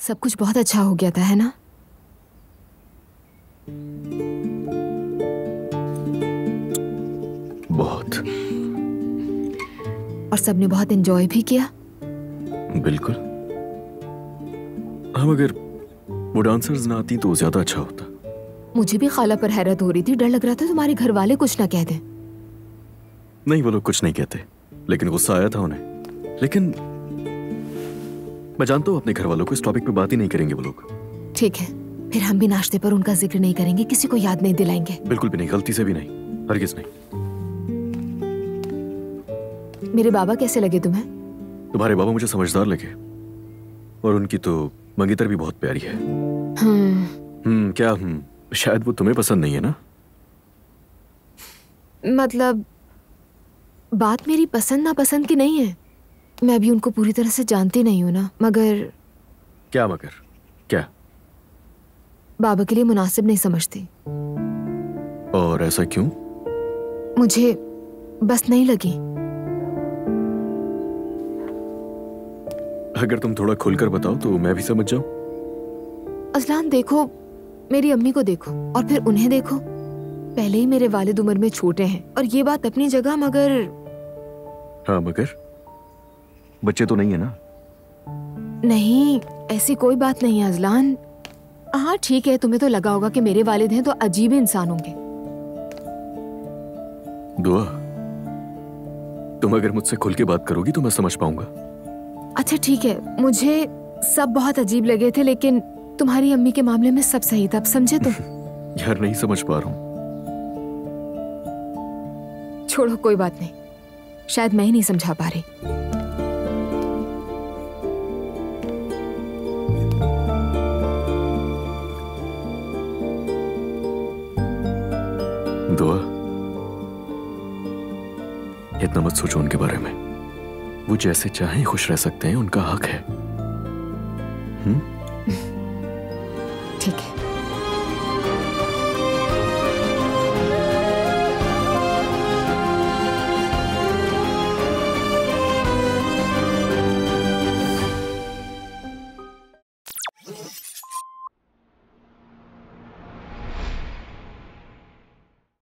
सब कुछ बहुत अच्छा हो गया था, है ना? बहुत। और सबने बहुत एंजॉय भी किया। बिल्कुल। हम अगर वो डांसर्स ना आती तो ज्यादा अच्छा होता। मुझे भी खाला पर हैरत हो रही थी, डर लग रहा था तुम्हारे घर वाले कुछ ना कह दें। नहीं, वो लोग कुछ नहीं कहते, लेकिन गुस्सा आया था उन्हें। लेकिन मैं जानता हूँ अपने घर वालों को इस टॉपिक पे बात ही नहीं करेंगे वो लोग। ठीक है, फिर हम भी नाश्ते पर उनका जिक्र नहीं करेंगे, किसी को याद नहीं दिलाएंगे। बिल्कुल भी नहीं, गलती से भी नहीं, हरगिज नहीं। मेरे बाबा कैसे लगे तुम्हें? तुम्हारे बाबा मुझे समझदार लगे, और उनकी तो मंगेतर भी बहुत प्यारी है। क्या शायद वो तुम्हें पसंद नहीं है ना? मतलब बात मेरी पसंद नापसंद की नहीं है। मैं अभी उनको पूरी तरह से जानती नहीं हूं ना। मगर क्या? मगर क्या? बाबा के लिए मुनासिब नहीं समझती। और ऐसा क्यों? मुझे बस नहीं लगी। अगर तुम थोड़ा खुलकर बताओ तो मैं भी समझ जाऊं। अजलान, देखो, मेरी अम्मी को देखो और फिर उन्हें देखो। पहले ही मेरे वालिद उम्र में छोटे हैं, और ये बात अपनी जगह, मगर हाँ, मगर बच्चे तो नहीं है ना? नहीं, ऐसी कोई बात नहीं है अजलान। हाँ ठीक है, तुम्हें तो लगा होगा कि मेरे वालिद हैं तो अजीब इंसान होंगे। दुआ, तुम अगर मुझसे खुल के बात करोगी तो मैं समझ पाऊंगा। अच्छा ठीक है, मुझे सब बहुत अजीब लगे थे, लेकिन तुम्हारी अम्मी के मामले में सब सही था। अब समझे तुम? यार नहीं समझ पा रहा हूं। छोड़ो, कोई बात नहीं, शायद मैं ही नहीं समझा पा रही। दुआ, इतना मत सोचो उनके बारे में। वो जैसे चाहें खुश रह सकते हैं, उनका हक है। ठीक है।